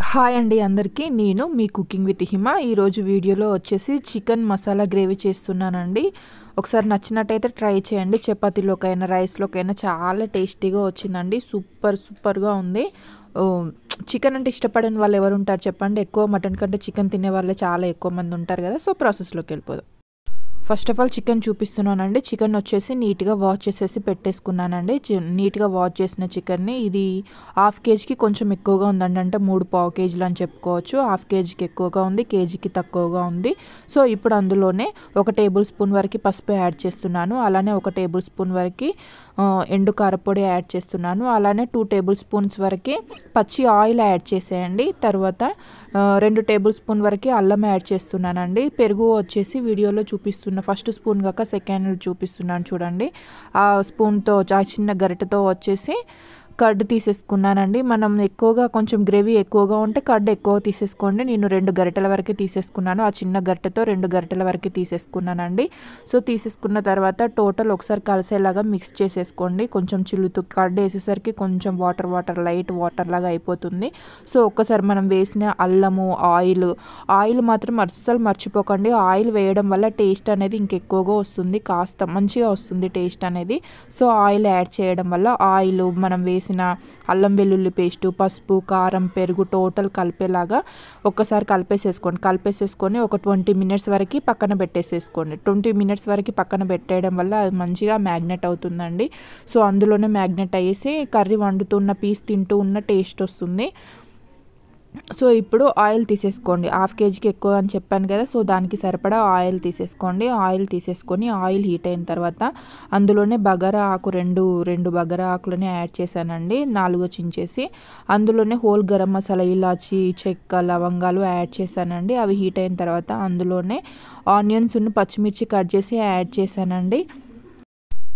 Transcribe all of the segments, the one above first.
Hi అండి అందరికీ. నేను మీ కుకింగ్ విత్ హిమ. ఈరోజు వీడియోలో వచ్చేసి చికెన్ మసాలా గ్రేవీ చేస్తున్నానండి. ఒకసారి నచ్చినట్టయితే ట్రై చేయండి. చపాతీలోకైనా రైస్లోకైనా చాలా టేస్టీగా వచ్చిందండి. సూపర్గా ఉంది. చికెన్ అంటే ఇష్టపడని వాళ్ళు ఎవరు ఉంటారు చెప్పండి. ఎక్కువ మటన్ కంటే చికెన్ తినే వాళ్ళే చాలా ఎక్కువ మంది ఉంటారు కదా. సో ప్రాసెస్లోకి వెళ్ళిపోదాం. ఫస్ట్ ఆఫ్ ఆల్ చికెన్ చూపిస్తున్నానండి. చికెన్ వచ్చేసి నీట్గా వాష్ చేసేసి పెట్టేసుకున్నానండి. నీట్గా వాష్ చేసిన చికెన్ని ఇది హాఫ్ కేజీకి కొంచెం ఎక్కువగా ఉందండి. అంటే 3 కేజీలు అని చెప్పుకోవచ్చు. హాఫ్ కేజీకి ఎక్కువగా ఉంది, కేజీకి తక్కువగా ఉంది. సో ఇప్పుడు అందులోనే 1 టేబుల్ స్పూన్ వరకు పసుపు యాడ్ చేస్తున్నాను. అలానే 1 టేబుల్ స్పూన్ వరకు ఎండు కారపొడి యాడ్ చేస్తున్నాను. అలానే 2 టేబుల్ స్పూన్స్ వరకు పచ్చి ఆయిల్ యాడ్ చేసేయండి. తర్వాత 2 టేబుల్ స్పూన్ వరకు అల్లం యాడ్ చేస్తున్నానండి. పెరుగు వచ్చేసి వీడియోలో చూపిస్తున్న ఫస్ట్ స్పూన్ కాక సెకండ్ చూపిస్తున్నాను చూడండి. ఆ స్పూన్తో ఆ చిన్న గరిటెతో వచ్చేసి కర్డ్ తీసేసుకున్నానండి. మనం ఎక్కువగా కొంచెం గ్రేవీ ఎక్కువగా ఉంటే కర్డ్ ఎక్కువ తీసేసుకోండి. నేను 2 గరిటెల వరకు తీసేసుకున్నాను. ఆ చిన్న గరిటెతో 2 గరిటెల వరకు తీసేసుకున్నానండి. సో తీసేసుకున్న తర్వాత టోటల్ ఒకసారి కలిసేలాగా మిక్స్ చేసేసుకోండి. కొంచెం చిల్లుతూ కర్డ్ వేసేసరికి కొంచెం వాటర్ లైట్ వాటర్ లాగా అయిపోతుంది. సో ఒక్కసారి మనం వేసిన అల్లము ఆయిల్ మాత్రం అస్సలు మర్చిపోకండి. ఆయిల్ వేయడం వల్ల టేస్ట్ అనేది ఇంకెక్కువగా వస్తుంది, కాస్త మంచిగా వస్తుంది టేస్ట్ అనేది. సో ఆయిల్ యాడ్ చేయడం వల్ల ఆయిల్ మనం వేసిన అల్లం వెల్లుల్లి పేస్టు, పసుపు, కారం, పెరుగు టోటల్ కలిపేలాగా ఒక్కసారి కలిపేసేసుకొని ఒక 20 మినిట్స్ వరకు పక్కన పెట్టేసేసుకోండి. 20 మినిట్స్ వరకు పక్కన పెట్టేయడం వల్ల అది మంచిగా మ్యాగ్నెట్ అవుతుందండి. సో అందులోనే మ్యాగ్నెట్ అయ్యేసి కర్రీ వండుతున్న పీస్ తింటూ ఉన్న టేస్ట్ వస్తుంది. సో ఇప్పుడు ఆయిల్ తీసేసుకోండి. హాఫ్ కేజీకి ఎక్కువ అని చెప్పాను కదా. సో దానికి సరిపడా ఆయిల్ తీసేసుకోండి. ఆయిల్ తీసేసుకొని ఆయిల్ హీట్ అయిన తర్వాత అందులోనే బగారా ఆకు రెండు బగారా ఆకులని యాడ్ చేశానండి. 4 చించేసి అందులోనే హోల్ గరం మసాలా, ఇలాచి, చెక్క, లవంగాలు యాడ్ చేశానండి. అవి హీట్ అయిన తర్వాత అందులోనే ఆనియన్స్, పచ్చిమిర్చి కట్ చేసి యాడ్ చేశానండి.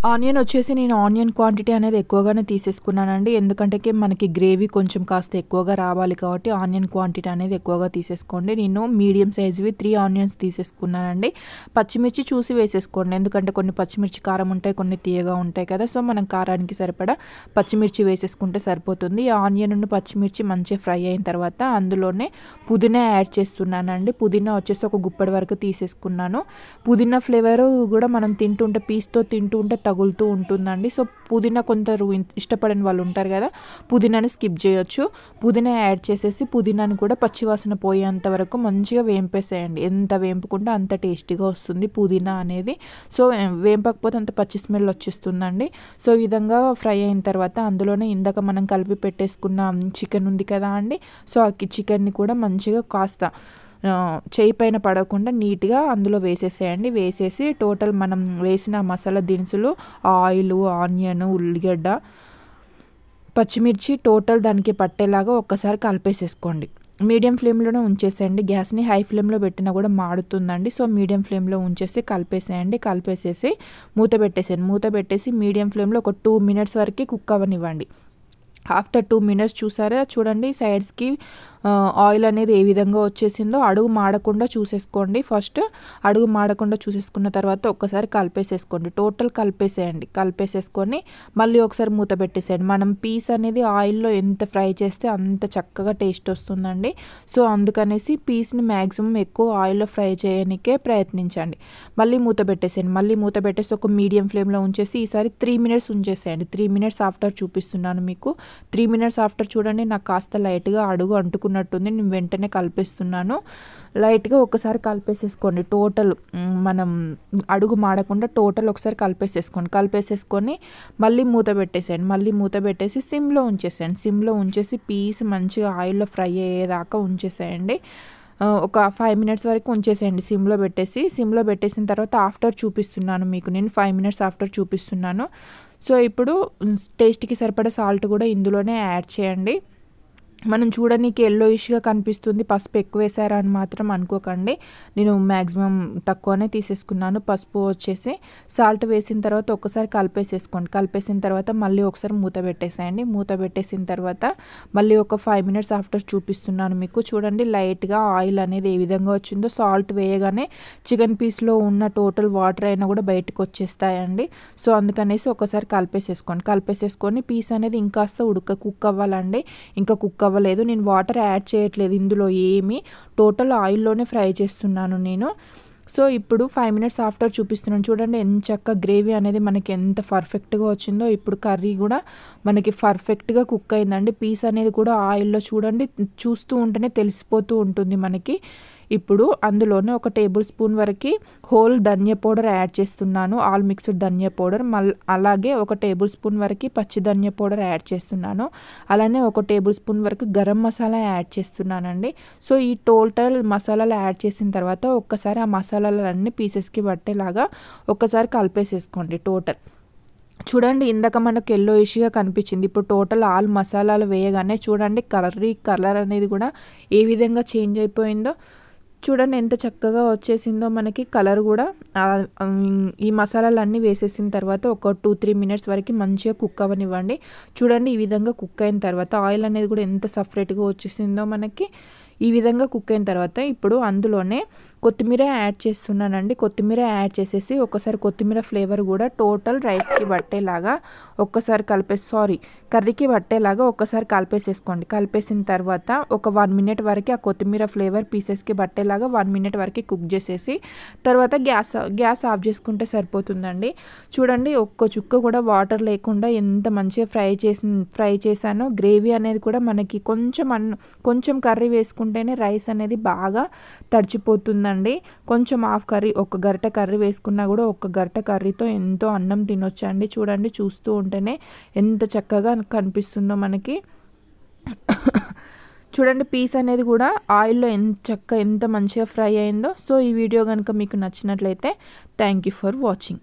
ఆనియన్ వచ్చేసి నేను ఆనియన్ క్వాంటిటీ అనేది ఎక్కువగానే తీసేసుకున్నానండి. ఎందుకంటే మనకి గ్రేవీ కొంచెం కాస్త ఎక్కువగా రావాలి కాబట్టి ఆనియన్ క్వాంటిటీ అనేది ఎక్కువగా తీసేసుకోండి. నేను మీడియం సైజువి 3 ఆనియన్స్ తీసేసుకున్నానండి. పచ్చిమిర్చి చూసి వేసేసుకోండి. ఎందుకంటే కొన్ని పచ్చిమిర్చి కారం ఉంటాయి, కొన్ని తీయగా ఉంటాయి కదా. సో మనం కారానికి సరిపడా పచ్చిమిర్చి వేసేసుకుంటే సరిపోతుంది. ఆనియన్ నుండి పచ్చిమిర్చి మంచిగా ఫ్రై అయిన తర్వాత అందులోనే పుదీనా యాడ్ చేస్తున్నానండి. పుదీనా వచ్చేసి ఒక గుప్పెడు వరకు తీసేసుకున్నాను. పుదీనా ఫ్లేవర్ కూడా మనం తింటుంటే పీస్తో తింటుంటే తగులుతూ ఉంటుందండి. సో పుదీనా కొందరు ఇష్టపడని వాళ్ళు ఉంటారు కదా, పుదీనాని స్కిప్ చేయొచ్చు. పుదీనా యాడ్ చేసేసి పుదీనాని కూడా పచ్చివాసన పోయేంత వరకు మంచిగా వేంపేసేయండి. ఎంత వేంపుకుంటే అంత టేస్టీగా వస్తుంది పుదీనా అనేది. సో వేంపకపోతే అంత పచ్చి స్మెల్ వచ్చేస్తుందండి. సో ఈ విధంగా ఫ్రై అయిన తర్వాత అందులోనే ఇందాక మనం కలిపి పెట్టేసుకున్న చికెన్ ఉంది కదా అండి. సో ఆ చికెన్ని కూడా మంచిగా కాస్త చేయి పైన పడకుండా నీట్గా అందులో వేసేసేయండి. వేసేసి టోటల్ మనం వేసిన మసాలా దినుసులు, ఆయిల్, ఆనియన్, ఉల్లిగడ్డ, పచ్చిమిర్చి టోటల్ దానికి పట్టేలాగా ఒక్కసారి కలిపేసేసుకోండి. మీడియం ఫ్లేమ్లోనే ఉంచేసేయండి. గ్యాస్ని హై ఫ్లేమ్లో పెట్టినా కూడా మాడుతుందండి. సో మీడియం ఫ్లేమ్లో ఉంచేసి కలిపేసేసి మూత పెట్టేసి మీడియం ఫ్లేమ్లో ఒక 2 మినిట్స్ వరకు కుక్ అవ్వనివ్వండి. ఆఫ్టర్ 2 మినిట్స్ చూడండి సైడ్స్కి ఆయిల్ అనేది ఏ విధంగా వచ్చేసిందో. అడుగు మాడకుండా చూసేసుకోండి. ఫస్ట్ అడుగు మాడకుండా చూసేసుకున్న తర్వాత ఒక్కసారి కలిపేసేసుకోండి. టోటల్ కలిపేసేసుకొని మళ్ళీ ఒకసారి మూత పెట్టేసేయండి. మనం పీస్ అనేది ఆయిల్లో ఎంత ఫ్రై చేస్తే అంత చక్కగా టేస్ట్ వస్తుందండి. సో అందుకనేసి పీస్ని మ్యాక్సిమం ఎక్కువ ఆయిల్లో ఫ్రై చేయడానికే ప్రయత్నించండి. మళ్ళీ మూత పెట్టేసి ఒక మీడియం ఫ్లేమ్లో ఉంచేసి ఈసారి 3 మినిట్స్ ఉంచేసేయండి. 3 మినిట్స్ ఆఫ్టర్ చూపిస్తున్నాను మీకు. 3 మినిట్స్ ఆఫ్టర్ చూడండి నాకు కాస్త లైట్గా అడుగు అంటుకున్నట్టుంది. నేను వెంటనే కలిపేస్తున్నాను. లైట్గా ఒకసారి కలిపేసేసుకోండి. టోటల్ మనం అడుగు మాడకుండా టోటల్ ఒకసారి కలిపేసేసుకొని మళ్ళీ మూత పెట్టేసి సిమ్లో ఉంచేసి పీస్ మంచిగా ఆయిల్లో ఫ్రై అయ్యేదాకా ఉంచేసేయండి. ఒక 5 మినిట్స్ వరకు ఉంచేసేయండి సిమ్లో పెట్టేసిన తర్వాత ఆఫ్టర్ చూపిస్తున్నాను మీకు. నేను 5 మినిట్స్ ఆఫ్టర్ చూపిస్తున్నాను. సో ఇప్పుడు టేస్ట్కి సరిపడా సాల్ట్ కూడా ఇందులోనే యాడ్ చేయండి. మనం చూడడానికి ఎల్లోయిష్గా కనిపిస్తుంది, పసుపు ఎక్కువ వేసారా అని మాత్రం అనుకోకండి. నేను మ్యాక్సిమం తక్కువనే తీసేసుకున్నాను. పసుపు వచ్చేసి సాల్ట్ వేసిన తర్వాత ఒకసారి కలిపేసిన తర్వాత మళ్ళీ ఒకసారి మూత పెట్టేసిన తర్వాత మళ్ళీ ఒక 5 మినిట్స్ ఆఫ్టర్ చూపిస్తున్నాను మీకు. చూడండి లైట్గా ఆయిల్ అనేది ఏ విధంగా వచ్చిందో. సాల్ట్ వేయగానే చికెన్ పీస్లో ఉన్న టోటల్ వాటర్ అయినా కూడా బయటకు వచ్చేస్తాయండి. సో అందుకనేసి ఒకసారి కలిపేసేసుకొని పీస్ అనేది ఇంకాస్త కుక్ అవ్వాలండి. ఇంకా కుక్ అవ్వలేదు. నేను వాటర్ యాడ్ చేయట్లేదు ఇందులో ఏమీ, టోటల్ ఆయిల్లోనే ఫ్రై చేస్తున్నాను నేను. సో ఇప్పుడు 5 మినిట్స్ ఆఫ్టర్ చూపిస్తున్నాను చూడండి ఎంచక్క గ్రేవీ అనేది మనకి ఎంత పర్ఫెక్ట్గా వచ్చిందో. ఇప్పుడు కర్రీ కూడా మనకి పర్ఫెక్ట్గా కుక్ అయిందండి. పీస్ అనేది కూడా ఆయిల్లో చూడండి, చూస్తూ ఉంటేనే తెలిసిపోతూ ఉంటుంది మనకి. ఇప్పుడు అందులోనే ఒక టేబుల్ స్పూన్ వరకు హోల్ ధనియా పౌడర్ యాడ్ చేస్తున్నాను, ఆల్ మిక్స్డ్ ధనియా పౌడర్. అలాగే ఒక టేబుల్ స్పూన్ వరకు పచ్చి ధనియా పౌడర్ యాడ్ చేస్తున్నాను. అలానే ఒక టేబుల్ స్పూన్ వరకు గరం మసాలా యాడ్ చేస్తున్నానండి. సో ఈ టోటల్ మసాలాలు యాడ్ చేసిన తర్వాత ఒక్కసారి ఆ మసాలాలన్నీ పీసెస్కి పట్టేలాగా ఒక్కసారి కలిపేసేసుకోండి టోటల్. చూడండి ఇందాక మనకు ఎల్లోయిష్గా కనిపించింది, ఇప్పుడు టోటల్ ఆల్ మసాలాలు వేయగానే చూడండి కర్రీ కలర్ అనేది కూడా ఏ విధంగా చేంజ్ అయిపోయిందో. చూడండి ఎంత చక్కగా వచ్చేసిందో మనకి కలర్ కూడా. ఈ మసాలాలన్నీ వేసేసిన తర్వాత ఒక 2-3 మినిట్స్ వరకు మంచిగా కుక్ అవ్వనివ్వండి. చూడండి ఈ విధంగా కుక్ అయిన తర్వాత ఆయిల్ అనేది కూడా ఎంత సపరేట్గా వచ్చేసిందో మనకి. ఈ విధంగా కుక్ అయిన తర్వాత ఇప్పుడు అందులోనే కొత్తిమీర యాడ్ చేస్తున్నానండి. కొత్తిమీర యాడ్ చేసేసి ఒకసారి కొత్తిమీర ఫ్లేవర్ కూడా టోటల్ రైస్కి పట్టేలాగా ఒక్కసారి కర్రీకి పట్టేలాగా ఒక్కసారి కలిపేసేసుకోండి. కలిపేసిన తర్వాత ఒక 1 మినిట్ వరకు ఆ కొత్తిమీర ఫ్లేవర్ పీసెస్కి పట్టేలాగా 1 మినిట్ వరకు కుక్ చేసేసి తర్వాత గ్యాస్ ఆఫ్ చేసుకుంటే సరిపోతుందండి. చూడండి ఒక్క చుక్క కూడా వాటర్ లేకుండా ఎంత మంచిగా ఫ్రై చేశానో. గ్రేవీ అనేది కూడా మనకి కొంచెం కర్రీ వేసుకుంటేనే రైస్ అనేది బాగా తడిచిపోతుందండి. కొంచెం హాఫ్ కర్రీ, ఒక గరిటె కర్రీ వేసుకున్నా కూడా ఒక గరిటె కర్రీతో ఎంతో అన్నం తినొచ్చండి. చూడండి చూస్తూ ఉంటేనే ఎంత చక్కగా కనిపిస్తుందో మనకి. చూడండి పీస్ అనేది కూడా ఆయిల్లో ఎంత మంచిగా ఫ్రై అయిందో. సో ఈ వీడియో కనుక మీకు నచ్చినట్లయితే థ్యాంక్ యూ ఫర్ వాచింగ్.